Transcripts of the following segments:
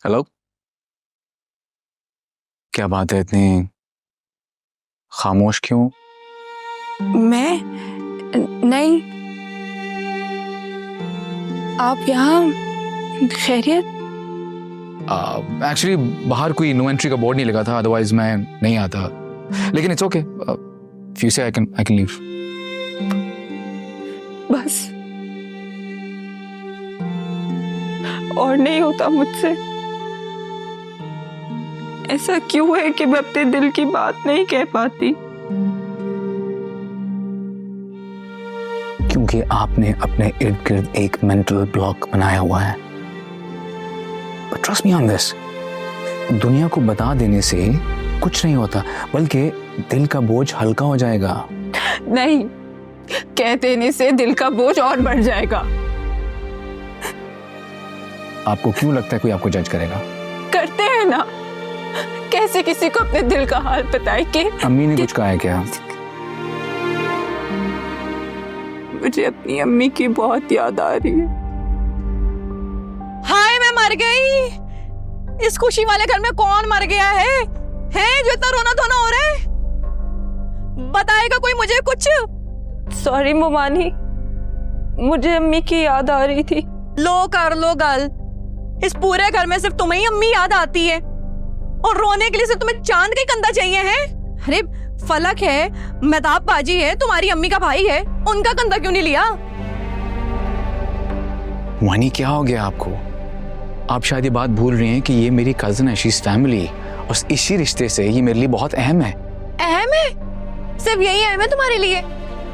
Hello, क्या बात है, इतनी खामोश क्यों? मैं नहीं, आप यहाँ खैरियत? एक्चुअली बाहर कोई नो एंट्री का बोर्ड नहीं लगा था, अदरवाइज मैं नहीं आता, लेकिन इट्स ओके, इफ यू से आई कैन लीव। बस और नहीं होता मुझसे। ऐसा क्यों है कि मैं अपने दिल की बात नहीं कह पाती? क्योंकि आपने अपने इर्द गिर्द एक मेंटल ब्लॉक बनाया हुआ है। But trust me on this, दुनिया को बता देने से कुछ नहीं होता, बल्कि दिल का बोझ हल्का हो जाएगा। नहीं, कह देने से दिल का बोझ और बढ़ जाएगा। आपको क्यों लगता है कोई आपको जज करेगा? करते हैं ना। कैसे किसी को अपने दिल का हाल बताए कि अम्मी ने कुछ कहा है क्या? मुझे अपनी अम्मी की बहुत याद आ रही है। हाय, मैं मर गई। इस खुशी वाले घर में कौन मर गया है? जो इतना रोना धोना हो रहा है? बताएगा कोई मुझे कुछ? सॉरी मोमानी, मुझे अम्मी की याद आ रही थी। लो कर लो गल। इस पूरे घर में सिर्फ तुम्हें ही अम्मी याद आती है, और रोने के लिए सिर्फ तुम्हें चांद का ही कंधा चाहिए है? अरे फलक है, मेहताब बाजी है, तुम्हारी अम्मी का भाई है, उनका कंधा क्यों नहीं लिया? वानी, क्या हो गया आपको? आप शायद ये बात भूल रही हैं कि ये मेरी कजिन है, शी इज फैमिली, और इसी रिश्ते से ये मेरे लिए बहुत अहम है। अहम है? सिर्फ यही अहम है तुम्हारे लिए?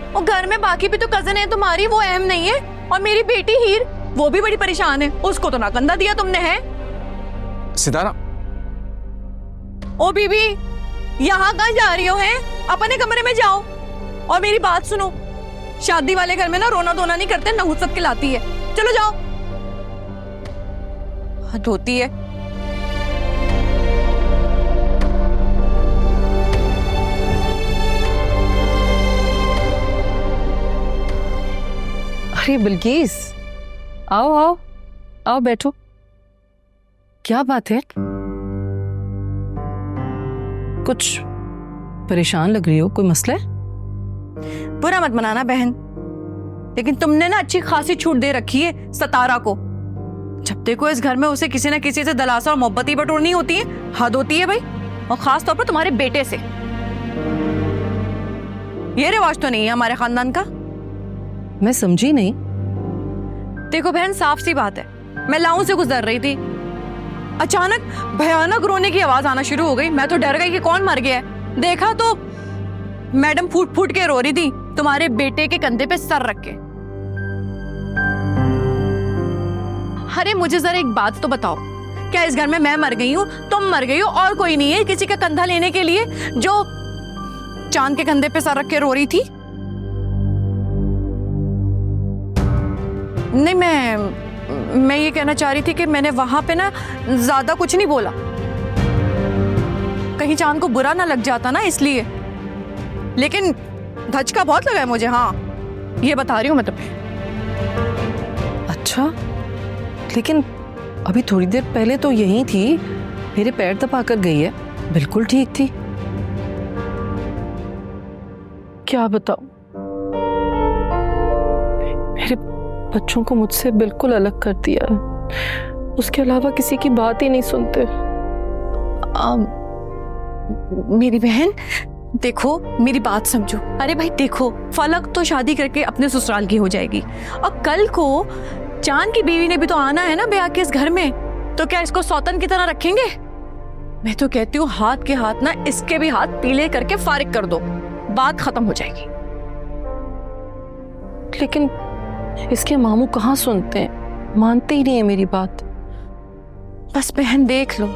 और घर में बाकी भी तो कजिन है तुम्हारी, वो अहम नहीं है? और मेरी बेटी हीर, वो भी बड़ी परेशान है, उसको तो ना कंधा दिया तुमने है। सितारा, ओ बीबी, यहाँ कहाँ जा रही हो? हैं अपने कमरे में जाओ। और मेरी बात सुनो, शादी वाले घर में ना रोना धोना नहीं करते, नहुसत खिलाती है। चलो जाओ। हद होती है। अरे बिल्किस, आओ आओ आओ, बैठो। क्या बात है? कुछ परेशान लग रही हो, कोई मसला है? बुरा मत मनाना बहन, लेकिन तुमने ना अच्छी खासी छूट दे रखी है सतारा को। जब देखो इस घर में उसे किसी ना किसी से दलासा और मोहब्बत ही बटोरनी होती है। हद होती है भाई, और खास तौर पर तुम्हारे बेटे से। ये रिवाज तो नहीं है हमारे खानदान का। मैं समझी नहीं। देखो बहन, साफ सी बात है, मैं लाऊं से गुजर रही थी, अचानक भयानक रोने की आवाज आना शुरू हो गई। मैं तो डर गई कि कौन मर गया है। देखा तो मैडम फूट फूट के रो रही थी, तुम्हारे बेटे के कंधे पे सर रख के। अरे मुझे जरा एक बात तो बताओ, क्या इस घर में मैं मर गई हूं, तुम मर गई हो, और कोई नहीं है किसी का कंधा लेने के लिए जो चांद के कंधे पे सर रख के रो रही थी? नहीं, मैं ये कहना चाह रही थी कि मैंने वहां पे ना ज्यादा कुछ नहीं बोला, कहीं चांद को बुरा ना लग जाता ना, इसलिए। लेकिन धचका बहुत लगा है मुझे। हाँ, ये बता रही हूँ मैं तुम्हें। अच्छा, लेकिन अभी थोड़ी देर पहले तो यही थी, मेरे पैर दबा कर गई है, बिल्कुल ठीक थी। क्या बताऊं, मेरे बच्चों को मुझसे बिल्कुल अलग कर दिया है। उसके अलावा किसी की बात ही नहीं सुनते। मेरी बहन देखो, मेरी बात समझो। अरे भाई देखो, फलक तो शादी करके अपने ससुराल की हो जाएगी, और कल को चांद की बीवी ने भी तो आना है ना ब्याह के इस घर में, तो क्या इसको सौतन की तरह रखेंगे? मैं तो कहती हूँ हाथ के हाथ ना इसके भी हाथ पीले करके फारिग कर दो, बात खत्म हो जाएगी। लेकिन इसके मामू कहाँ सुनते हैं, मानते ही नहीं है मेरी बात। बस बहन देख लो,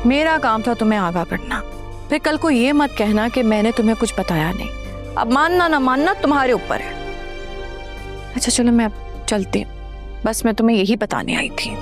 मेरा काम था तुम्हें आगाह करना, फिर कल को ये मत कहना कि मैंने तुम्हें कुछ बताया नहीं। अब मानना ना मानना तुम्हारे ऊपर है। अच्छा चलो, मैं अब चलती हूँ, बस मैं तुम्हें यही बताने आई थी।